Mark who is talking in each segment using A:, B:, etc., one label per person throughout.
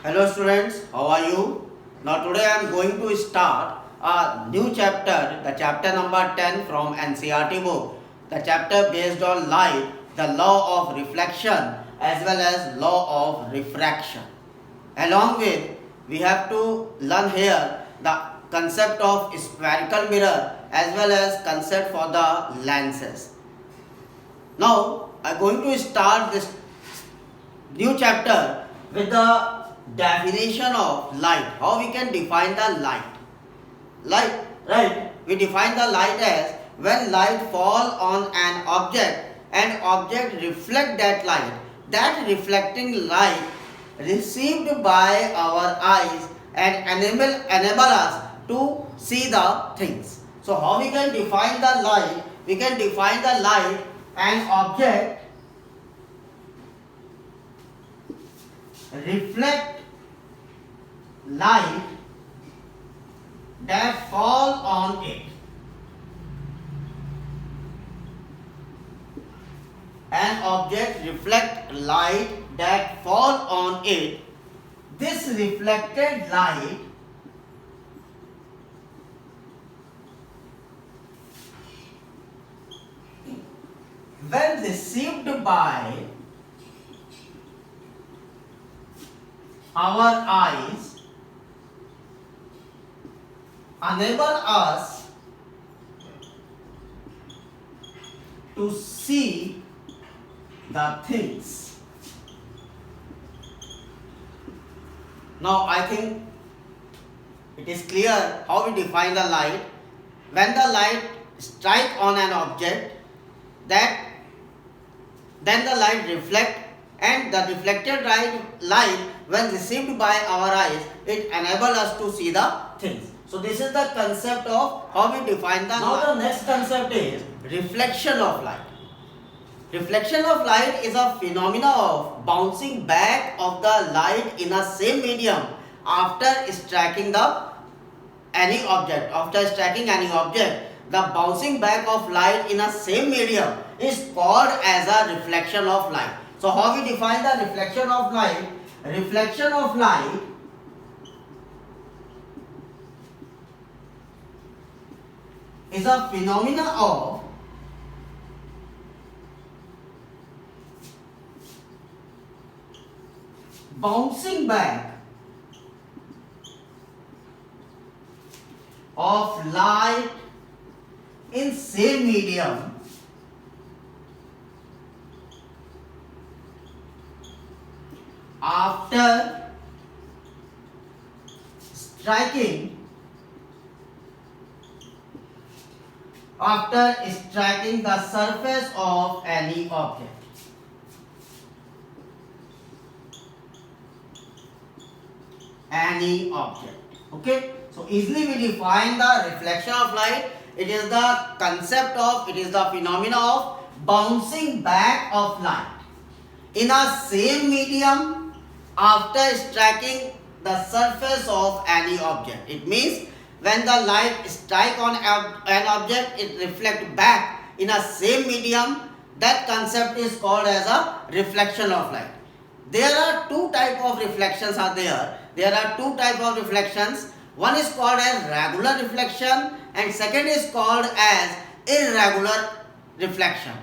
A: Hello students, how are you? Now today I am going to start a new chapter, the chapter number 10 from NCERT book. The chapter based on light, the law of reflection as well as law of refraction. Along with, we have to learn here the concept of spherical mirror as well as concept for the lenses. Now I am going to start this new chapter with the definition of light. How we can define the light? Light, right? We define the light as when light fall on an object and object reflect that light. That reflecting light received by our eyes and enable us to see the things. So how we can define the light? We can define the light an object reflect light that fall on it. An object reflect light that fall on it. This reflected light when received by our eyes enable us to see the things. Now I think it is clear how we define the light. When the light strike on an object, then the light reflect, and the reflected light when received by our eyes, it enables us to see the things. So this is the concept of how we define the light. Now the next concept is reflection of light. Reflection of light is a phenomena of bouncing back of the light in a same medium after striking any object. After striking any object, the bouncing back of light in a same medium is called as a reflection of light. So how we define the reflection of light? Reflection of light is a phenomena of bouncing back of light in same medium after striking the surface of any object. Okay, so easily we define the reflection of light. It is the phenomena of bouncing back of light in a same medium after striking the surface of any object. It means when the light strike on an object, it reflects back in a same medium. That concept is called as a reflection of light. There are two types of reflections There are two types of reflections. One is called as regular reflection and second is called as irregular reflection.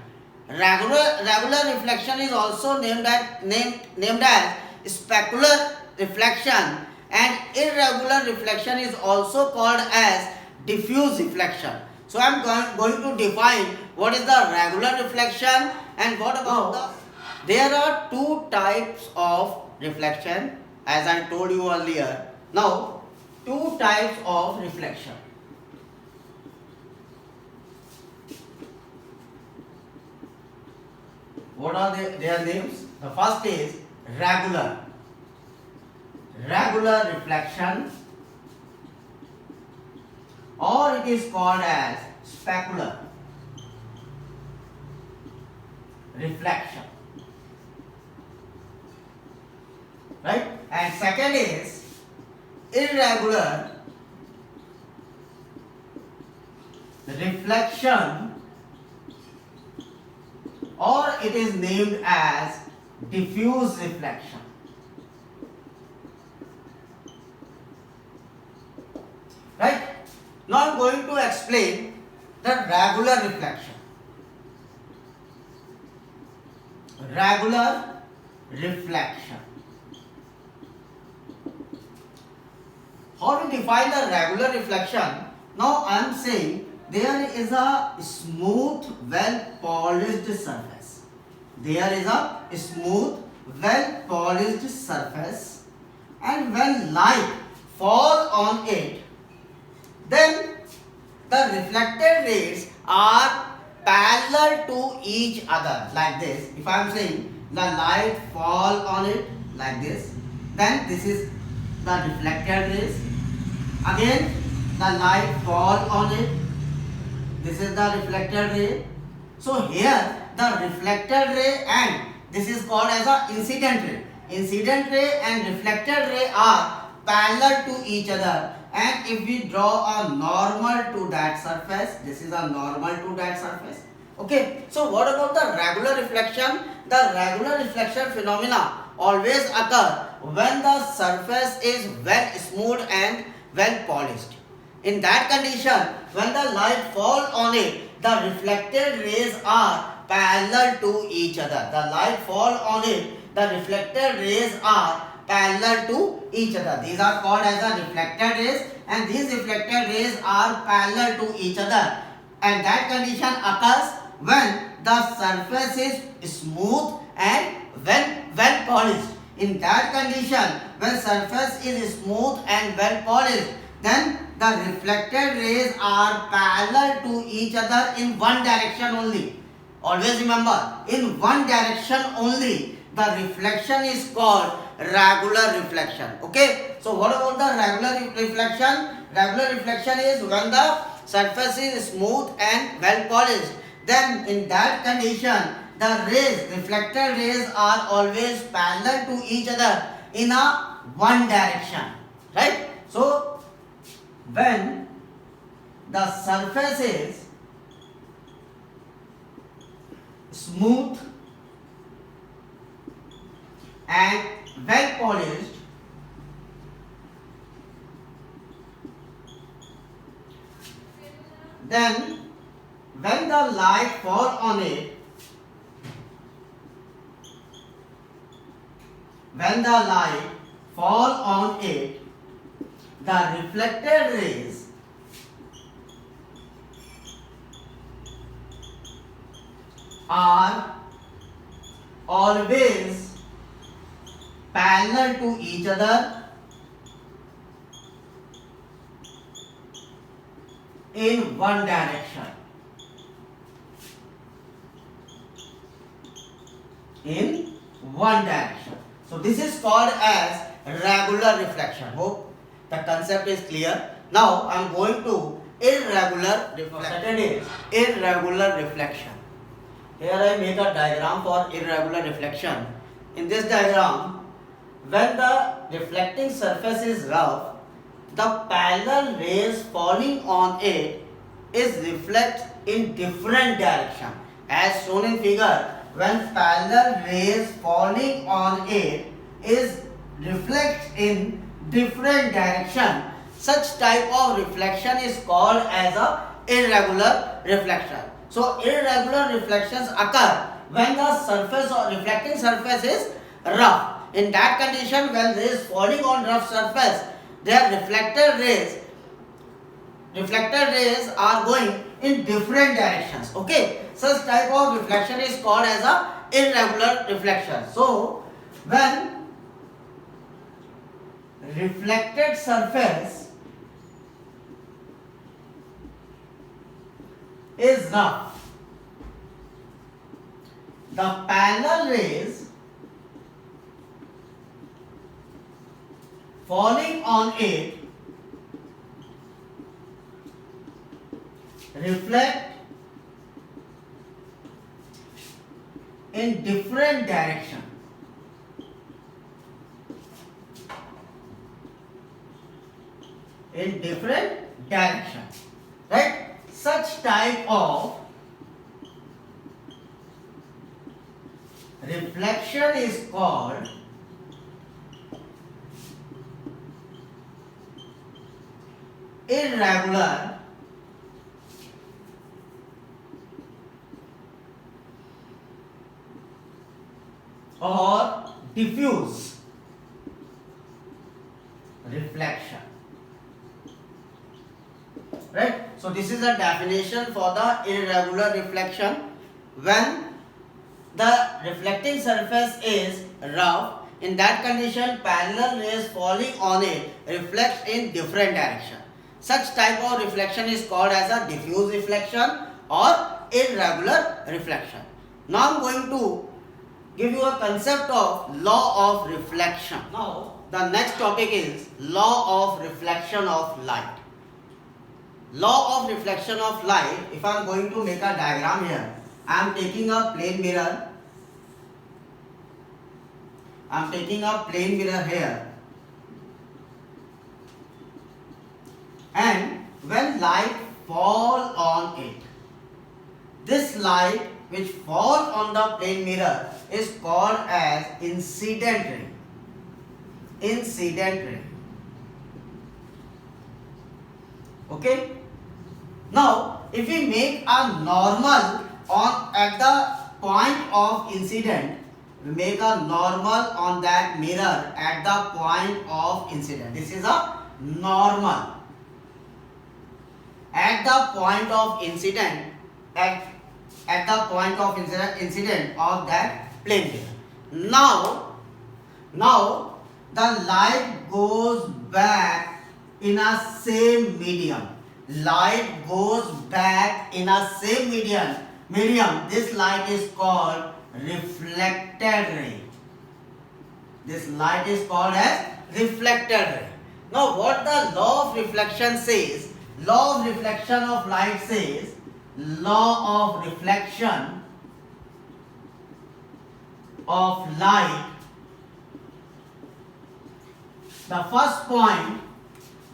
A: Regular reflection is also named as specular reflection, and irregular reflection is also called as diffuse reflection. So I am going to define what is the regular reflection and what about There are two types of reflection, as I told you earlier. Now, two types of reflection. What are their names? The first is regular reflection, or it is called as specular reflection, right? And second is irregular reflection, or it is named as diffuse reflection. Now I am going to explain the regular reflection. Regular reflection. How we define the regular reflection? Now I am saying there is a smooth, well polished surface. There is a smooth, well polished surface, and when light falls on it, then the reflected rays are parallel to each other like this. If I am saying the light fall on it like this, then this is the reflected rays. Again the light fall on it, this is the reflected ray. So here the reflected ray and this is called as a incident ray. Incident ray and reflected ray are parallel to each other, and if we draw a normal to that surface, this is a normal to that surface. Okay, so what about the regular reflection? The regular reflection phenomena always occur when the surface is well smooth and well polished. In that condition, when the light falls on it, the reflected rays are parallel to each other. The light falls on it, the reflected rays are parallel to each other. These are called as the reflected rays, and these reflected rays are parallel to each other. And that condition occurs when the surface is smooth and well polished. In that condition, when surface is smooth and well polished, then the reflected rays are parallel to each other in one direction only. Always remember, in one direction only, the reflection is called regular reflection. Okay, so what about the regular reflection? Regular reflection is when the surface is smooth and well polished. Then in that condition, the rays, reflected rays are always parallel to each other in a one direction. Right? So when the surface is smooth and well polished, then when the light falls on it, the reflected rays are always parallel to each other in one direction. In one direction. So this is called as regular reflection. Hope the concept is clear. Now I am going to irregular reflection. Irregular reflection. Here I make a diagram for irregular reflection. In this diagram, when the reflecting surface is rough, the parallel rays falling on it is reflect in different direction. As shown in figure, when parallel rays falling on it is reflect in different direction, such type of reflection is called as a irregular reflection. So irregular reflections occur when the surface or reflecting surface is rough. In that condition, when rays falling on rough surface, their reflected rays are going in different directions. Okay, such type of reflection is called as a irregular reflection. So when reflected surface is rough, the parallel rays falling on it reflect in different direction. In different direction, right? Such type of reflection is called irregular or diffuse reflection. Right? So this is a definition for the irregular reflection. When the reflecting surface is rough, in that condition parallel rays falling on it reflects in different direction. Such type of reflection is called as a diffuse reflection or irregular reflection. Now I am going to give you a concept of law of reflection. Now the next topic is law of reflection of light. Law of reflection of light. If I am going to make a diagram here, I am taking a plane mirror. I am taking a plane mirror here, and when light falls on it, this light which falls on the plane mirror is called as incident ray. Incident ray. Okay. Now, if we make a normal at the point of incident, we make a normal on that mirror at the point of incident. This is a normal at the point of incident, at the point of incident of that plane mirror. Now the light goes back in a same medium. Light goes back in a same medium. This light is called reflected ray. This light is called as reflected ray. Now what the law of reflection says? Law of reflection of light says, law of reflection of light. The first point,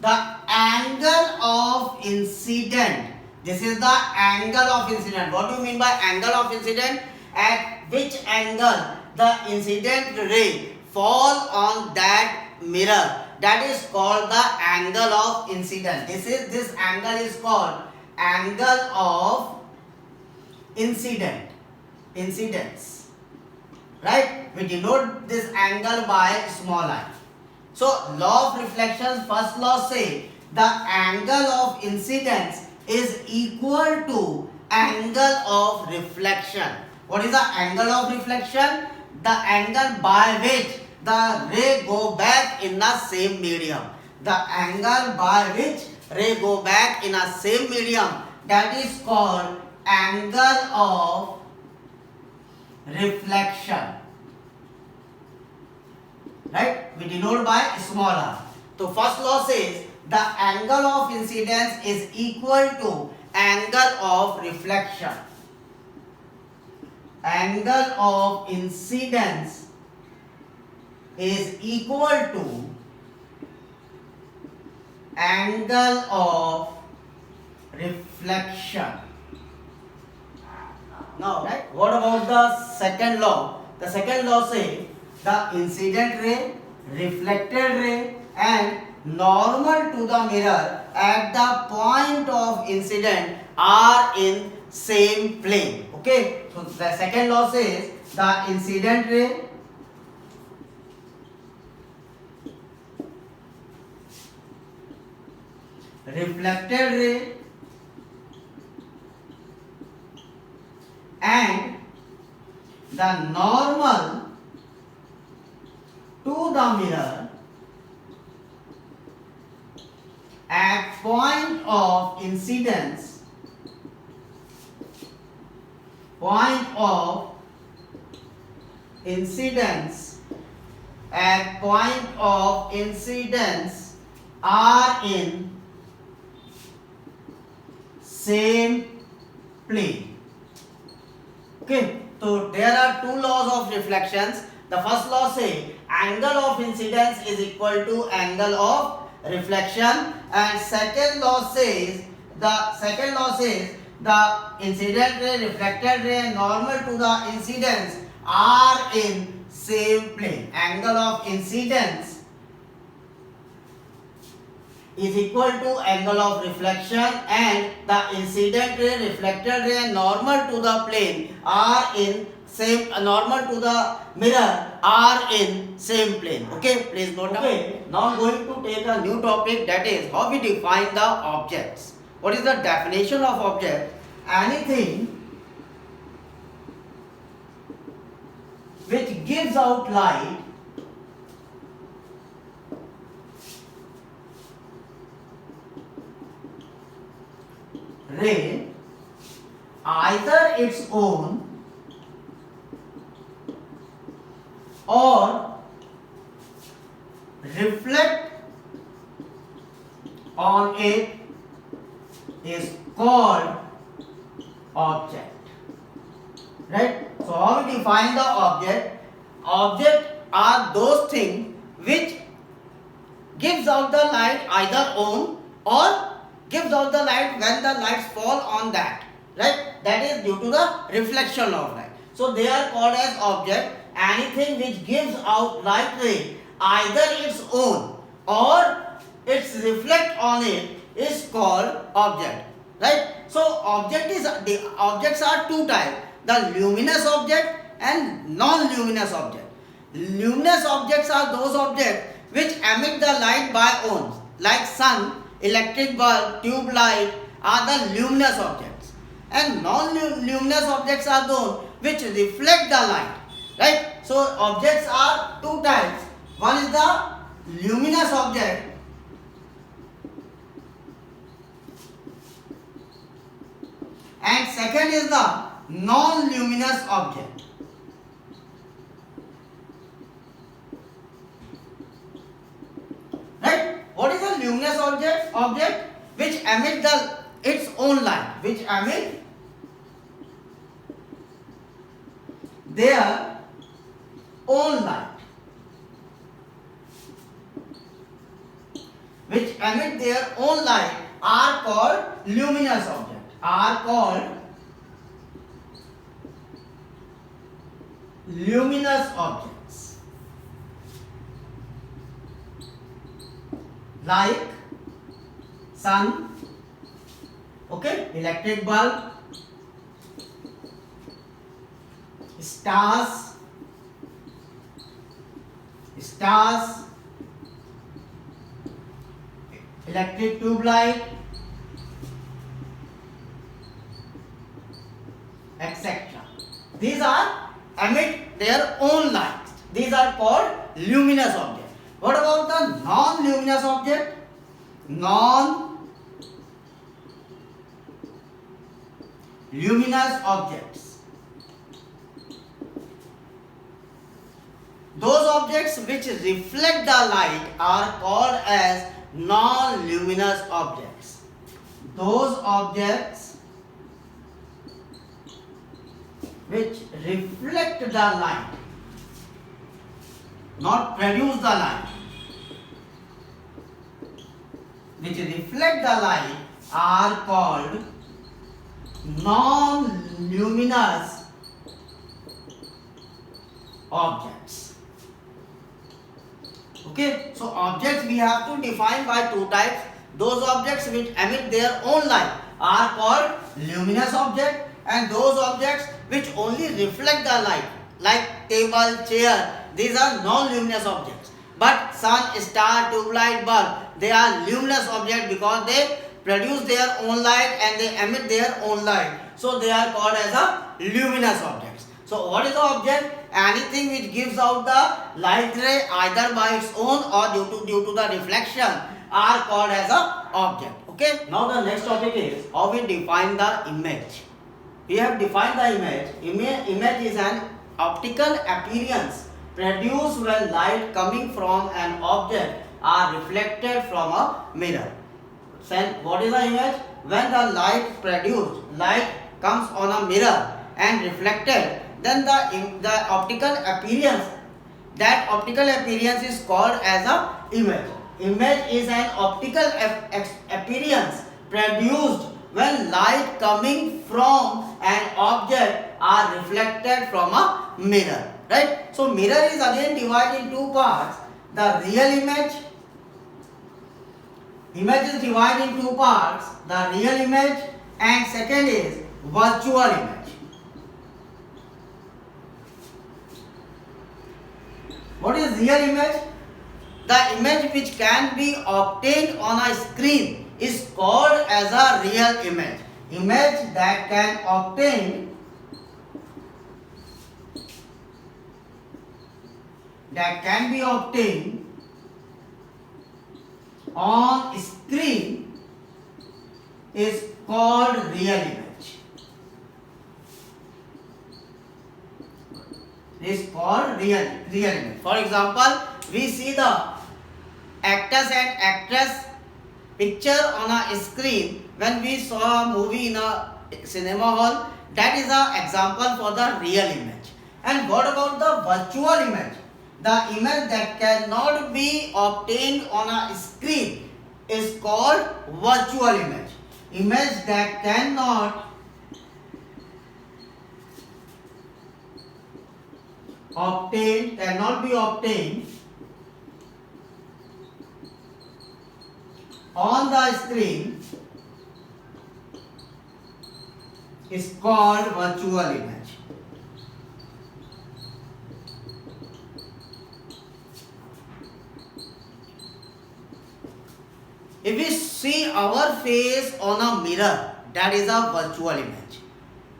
A: the angle of incident. This is the angle of incident. What do you mean by angle of incident? At which angle the incident ray fall on that mirror, that is called the angle of incident. This angle is called angle of incidence. Right? We denote this angle by small I. So law of reflection, first law say the angle of incidence is equal to angle of reflection. What is the angle of reflection? The angle by which the ray go back in the same medium. The angle by which ray go back in a same medium, that is called angle of reflection. Right? We denote by small r. So first law says the angle of incidence is equal to angle of reflection. Angle of incidence is equal to angle of reflection. Now, right, what about the second law? The second law says the incident ray, reflected ray and normal to the mirror at the point of incident are in same plane. Okay, so the second law says the incident ray, reflected ray and the normal to the mirror at point of incidence at point of incidence are in same plane. Okay, so there are two laws of reflections. The first law says angle of incidence is equal to angle of reflection, and second law says the incident ray, reflected ray and normal to the incidence are in same plane. Angle of incidence is equal to angle of reflection and the incident ray, reflected ray and normal to the plane are in same normal to the mirror are in same plane. Okay, please note down. Okay, now I'm going to take a new topic, that is how we define the objects. What is the definition of object? Anything which gives out light ray, either its own or reflect on it, is called object. Right? So how we define the object? Object are those things which gives out the light either on or gives out the light when the lights fall on that. Right? That is due to the reflection of light. So they are called as object. Anything which gives out light ray, either its own or its reflect on it, is called object. Right? So the objects are two types: the luminous object and non-luminous object. Luminous objects are those objects which emit the light by own, like sun, electric bulb, tube light are the luminous objects. And non-luminous objects are those which reflect the light. Right? So objects are two types. One is the luminous object and second is the non-luminous object. Right? What is a luminous object? Object which emit its own light, which emit their own light, which emit their own light are called luminous objects. Are called luminous objects, like sun, okay, electric bulb, stars, electric tube light, etc. These are emit their own light. These are called luminous objects. What about the non-luminous object? Non-luminous objects. Those objects which reflect the light are called as non-luminous objects. Those objects which reflect the light, not produce the light, which reflect the light are called non-luminous objects. Okay, so objects we have to define by two types. Those objects which emit their own light are called luminous object, and those objects which only reflect the light, like table, chair, these are non-luminous objects. But sun, star, tube light, bulb, they are luminous objects because they produce their own light and they emit their own light. So they are called as a luminous objects. So what is the object? Anything which gives out the light ray either by its own or due to the reflection are called as a object. Okay. Now the next topic is how we define the image. We have defined the image. Image is an optical appearance produced when light coming from an object are reflected from a mirror. Then what is the image? When the light comes on a mirror and reflected, then the optical appearance, that optical appearance is called as a image. Image is an optical appearance produced when light coming from an object are reflected from a mirror. Right? So mirror is again divided in two parts. The real image is divided in two parts. The real image and second is virtual image. What is real image? The image which can be obtained on a screen is called as a real image. Image that can be obtained on screen is called real image. Is called real image. For example, we see the actors and actress picture on a screen when we saw a movie in a cinema hall. That is an example for the real image. And what about the virtual image? The image that cannot be obtained on a screen is called virtual image. Image that cannot be obtained on the screen is called virtual image. If we see our face on a mirror, that is a virtual image.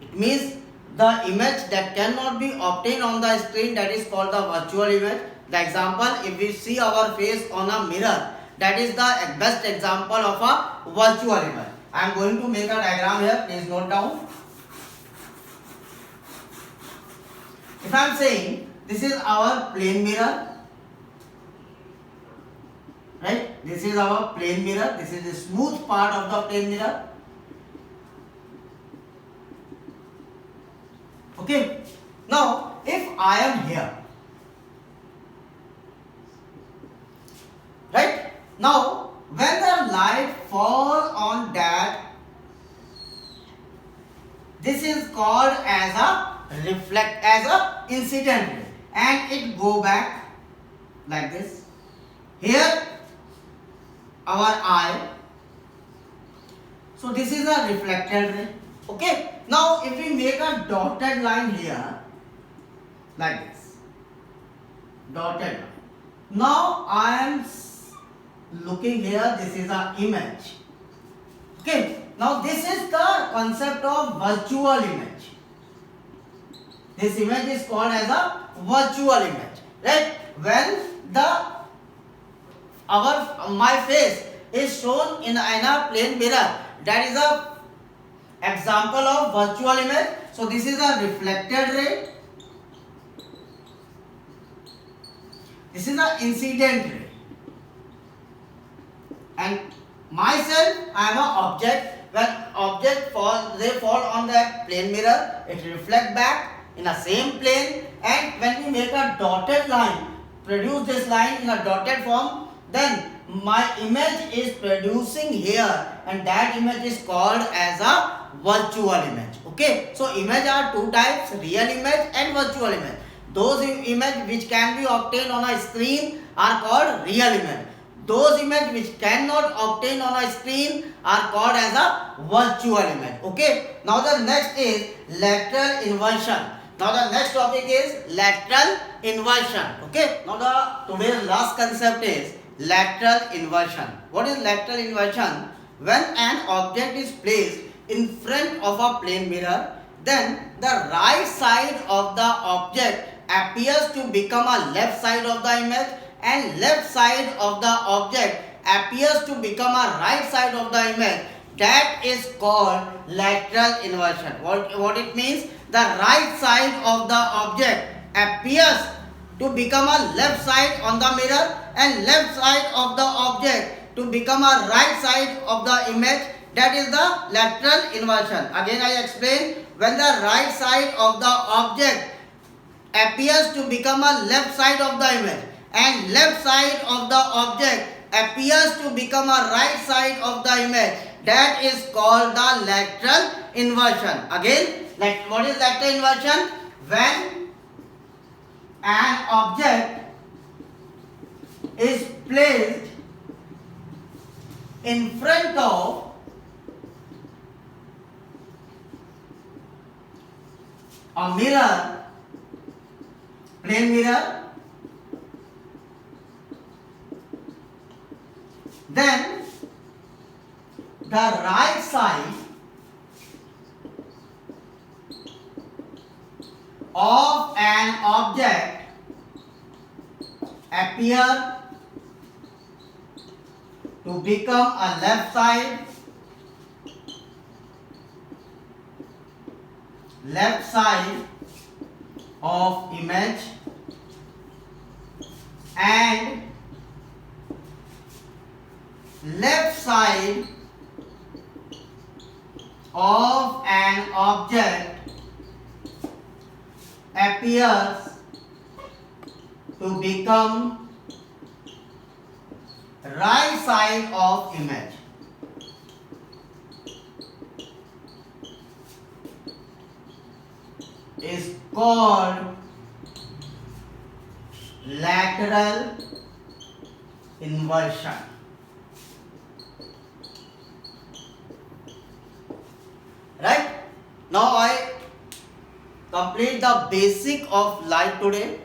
A: It means the image that cannot be obtained on the screen, that is called the virtual image. The example, if we see our face on a mirror, that is the best example of a virtual image. I am going to make a diagram here, please note down. If I am saying this is our plane mirror, right? This is our plane mirror. This is the smooth part of the plane mirror. Okay. Now, if I am here, right? Now, when the light falls on that, this is called as a incident ray, and it go back like this. Here our eye, so this is a reflected ray. Okay, now if we make a dotted line here like this, dotted line, now I am looking here, this is an image. Okay, now this is the concept of virtual image. This image is called as a virtual image, right? When my face is shown in a plane mirror, that is a example of virtual image. So this is a reflected ray, this is an incident ray, and myself, I am an object. When object they fall on that plane mirror, it reflect back in the same plane, and when we make a dotted line, produce this line in a dotted form, then my image is producing here, and that image is called as a virtual image. Okay, so image are two types, real image and virtual image. Those image which can be obtained on a screen are called real image. Those image which cannot obtain on a screen are called as a virtual image. Okay, now the next is lateral inversion. Now the next topic is lateral inversion. Okay, now the today's last concept is lateral inversion. What is lateral inversion? When an object is placed in front of a plane mirror, then the right side of the object appears to become a left side of the image, and left side of the object appears to become a right side of the image. That is called lateral inversion. What it means? The right side of the object appears to become a left side on the mirror, and left side of the object to become a right side of the image. That is the lateral inversion. Again I explain, when the right side of the object appears to become a left side of the image, and left side of the object appears to become a right side of the image, that is called the lateral inversion. Again, what is lateral inversion? When an object is placed in front of a mirror, plane mirror, then the right side of an object appear to become a left side of image, and left side of an object appears to become right side of image. Is called lateral inversion. Right? Now I complete the basic of light today.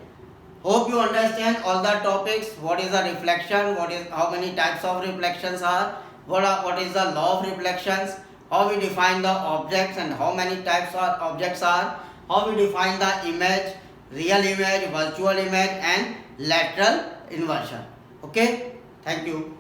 A: Hope you understand all the topics. What is the reflection? How many types of reflections are? What is the law of reflections? How we define the objects and how many types of objects are? How we define the image, real image, virtual image, and lateral inversion. Okay? Thank you.